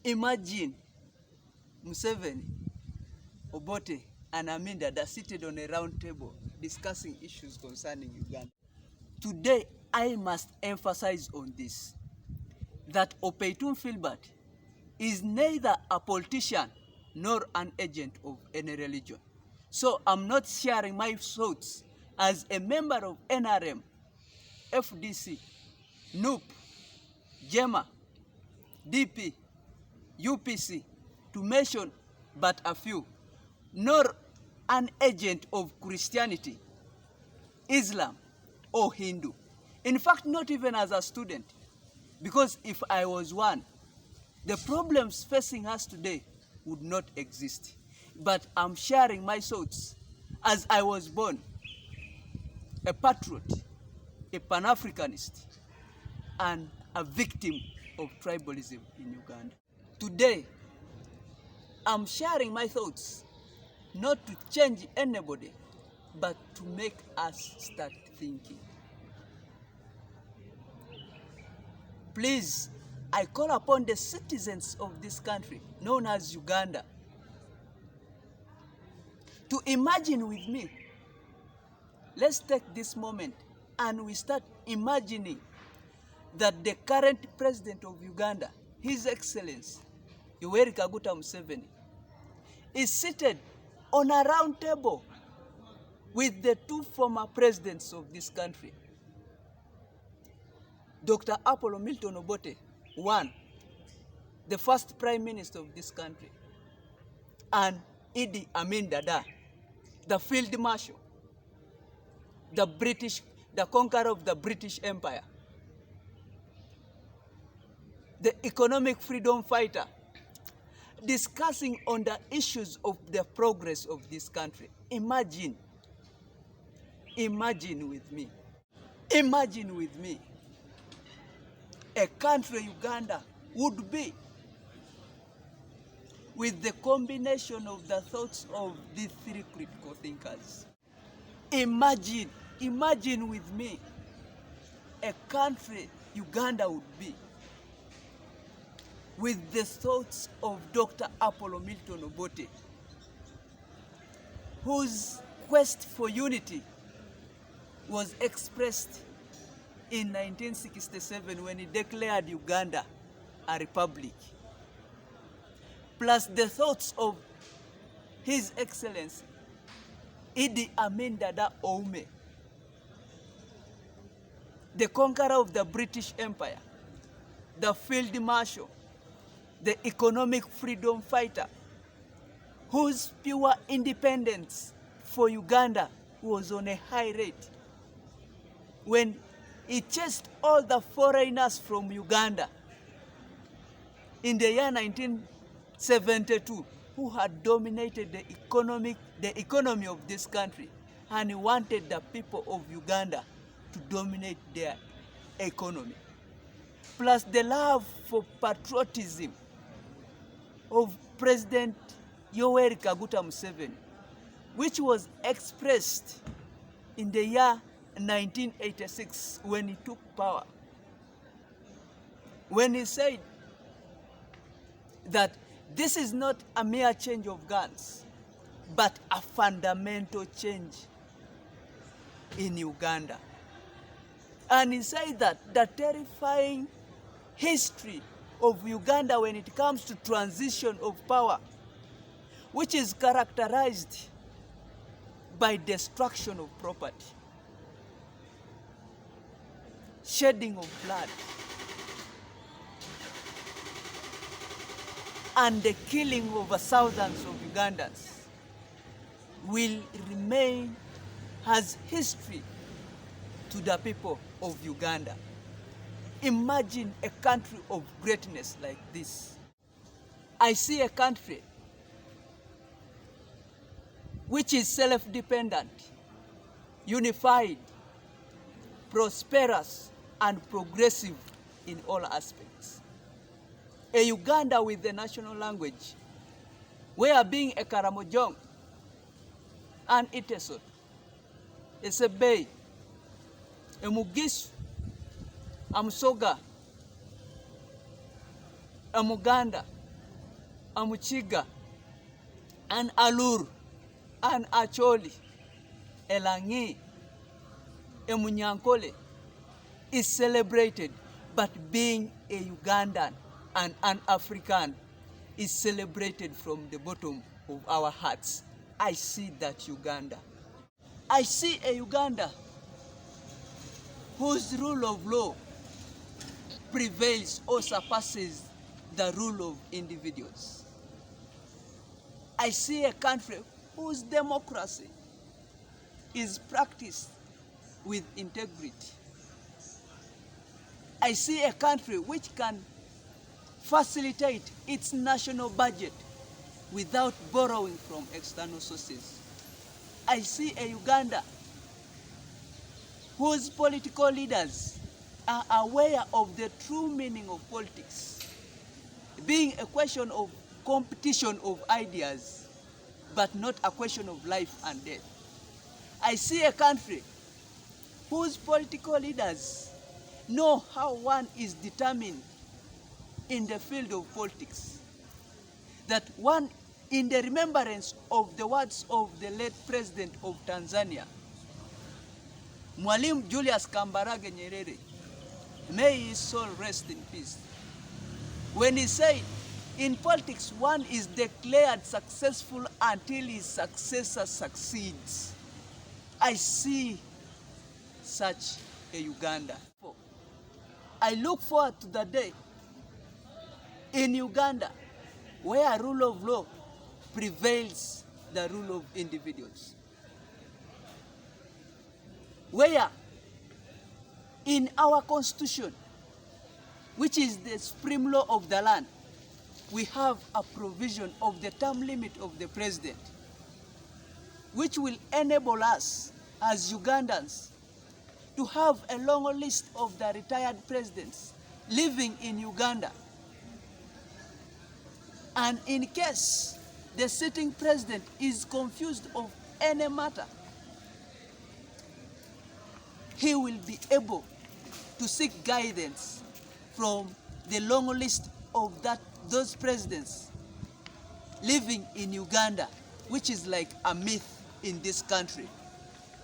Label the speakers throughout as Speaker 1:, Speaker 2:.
Speaker 1: Imagine Museveni, Obote and Amin Dadda seated on a round table discussing issues concerning Uganda. Today, I must emphasize on this, that Opeytun Filbert is neither a politician nor an agent of any religion. So I'm not sharing my thoughts as a member of NRM, FDC, NUP, JEMA, DP, UPC, to mention but a few, nor an agent of Christianity, Islam, or Hindu. In fact, not even as a student, because if I was one, the problems facing us today would not exist. But I'm sharing my thoughts as I was born a patriot, a Pan-Africanist, and a victim of tribalism in Uganda. Today, I'm sharing my thoughts not to change anybody, but to make us start thinking. Please, I call upon the citizens of this country, known as Uganda, to imagine with me. Let's take this moment and we start imagining that the current president of Uganda, His Excellency Yoweri Kaguta Museveni, is seated on a round table with the two former presidents of this country, Dr. Apollo Milton Obote, one, the first prime minister of this country, and Idi Amin Dadda, the field marshal, the conqueror of the British Empire, the economic freedom fighter, discussing on the issues of the progress of this country. Imagine with me, a country Uganda would be with the combination of the thoughts of these three critical thinkers. Imagine with me a country Uganda would be with the thoughts of Dr. Apollo Milton Obote, whose quest for unity was expressed in 1967 when he declared Uganda a republic, plus the thoughts of His Excellency Idi Amin Dadda Oume, the conqueror of the British Empire, the field marshal, the economic freedom fighter, whose pure independence for Uganda was on a high rate when he chased all the foreigners from Uganda in the year 1972, who had dominated the economy of this country, and he wanted the people of Uganda to dominate their economy. Plus the love for patriotism of President Yoweri Kaguta Museveni, which was expressed in the year 1986 when he took power, when he said that this is not a mere change of guns, but a fundamental change in Uganda. And he said that the terrifying history of Uganda when it comes to transition of power, which is characterized by destruction of property, shedding of blood, and the killing of thousands of Ugandans, will remain as history to the people of Uganda. Imagine a country of greatness like this. I see a country which is self-dependent, unified, prosperous, and progressive in all aspects. A Uganda with the national language, where being a Karamojong, an Itesot, a Sebei, a Mugisu, a Musoga, a Muganda, Amuchiga, and Alur, and Acholi, Elangi, Emunyankole is celebrated, but being a Ugandan and an African is celebrated from the bottom of our hearts. I see that Uganda. I see a Uganda whose rule of law prevails or surpasses the rule of individuals. I see a country whose democracy is practiced with integrity. I see a country which can facilitate its national budget without borrowing from external sources. I see a Uganda whose political leaders are aware of the true meaning of politics, being a question of competition of ideas, but not a question of life and death. I see a country whose political leaders know how one is determined in the field of politics, that one, in the remembrance of the words of the late President of Tanzania, Mwalimu Julius Kambarage Nyerere, may his soul rest in peace, when he said, in politics one is declared successful until his successor succeeds. I see such a Uganda. I look forward to the day in Uganda where rule of law prevails the rule of individuals. Where in our constitution, which is the supreme law of the land, we have a provision of the term limit of the president, which will enable us as Ugandans to have a long list of the retired presidents living in Uganda. And in case the sitting president is confused of any matter, he will be able to seek guidance from the long list of those presidents living in Uganda, which is like a myth in this country.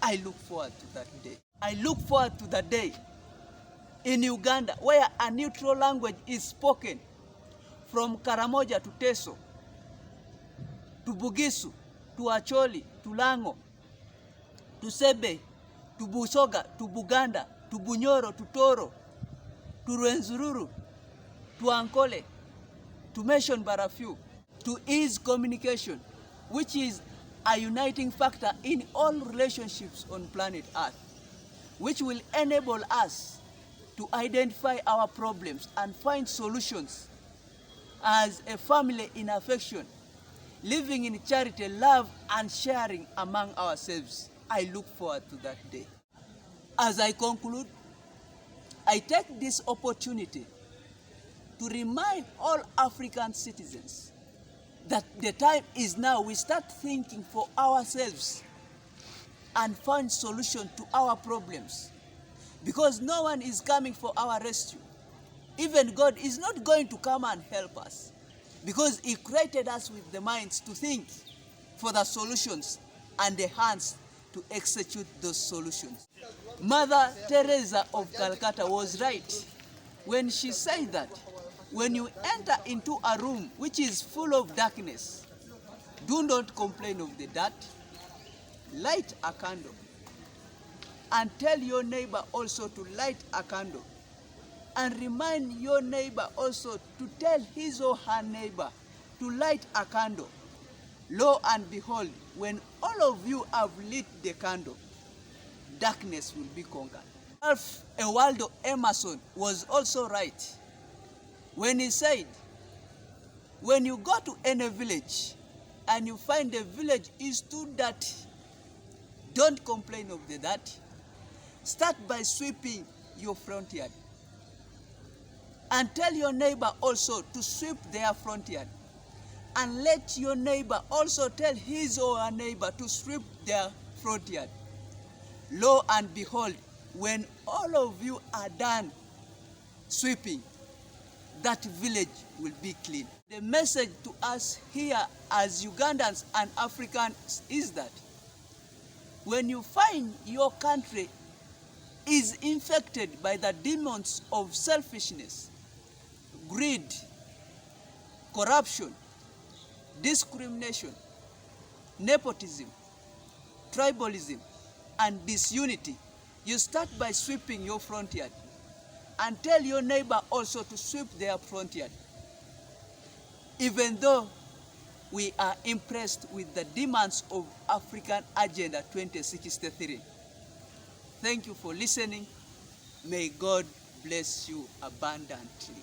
Speaker 1: I look forward to that day. I look forward to the day in Uganda where a neutral language is spoken from Karamoja to Teso, to Bugisu, to Acholi, to Lango, to Sebe, to Busoga, to Buganda, to Bunyoro, to Toro, to Rwenzururu, to Ankole, to mention but a few, to ease communication, which is a uniting factor in all relationships on planet Earth, which will enable us to identify our problems and find solutions as a family in affection, living in charity, love, and sharing among ourselves. I look forward to that day. As I conclude, I take this opportunity to remind all African citizens that the time is now we start thinking for ourselves and find solution to our problems, because no one is coming for our rescue. Even God is not going to come and help us, because he created us with the minds to think for the solutions and the hands to execute those solutions. Mother Teresa of Calcutta was right when she said that when you enter into a room which is full of darkness, do not complain of the dirt. Light a candle and tell your neighbor also to light a candle, and remind your neighbor also to tell his or her neighbor to light a candle. Lo and behold, when all of you have lit the candle, darkness will be conquered. Ralph Waldo Emerson was also right when he said, when you go to any village and you find the village is too dirty, don't complain of the dirt. Start by sweeping your front yard. And tell your neighbor also to sweep their front yard. And let your neighbor also tell his or her neighbor to sweep their front yard. Lo and behold, when all of you are done sweeping, that village will be clean. The message to us here as Ugandans and Africans is that when you find your country is infected by the demons of selfishness, greed, corruption, discrimination, nepotism, tribalism, and disunity, you start by sweeping your front yard and tell your neighbor also to sweep their front yard. Even though we are impressed with the demands of African Agenda 2063. Thank you for listening. May God bless you abundantly.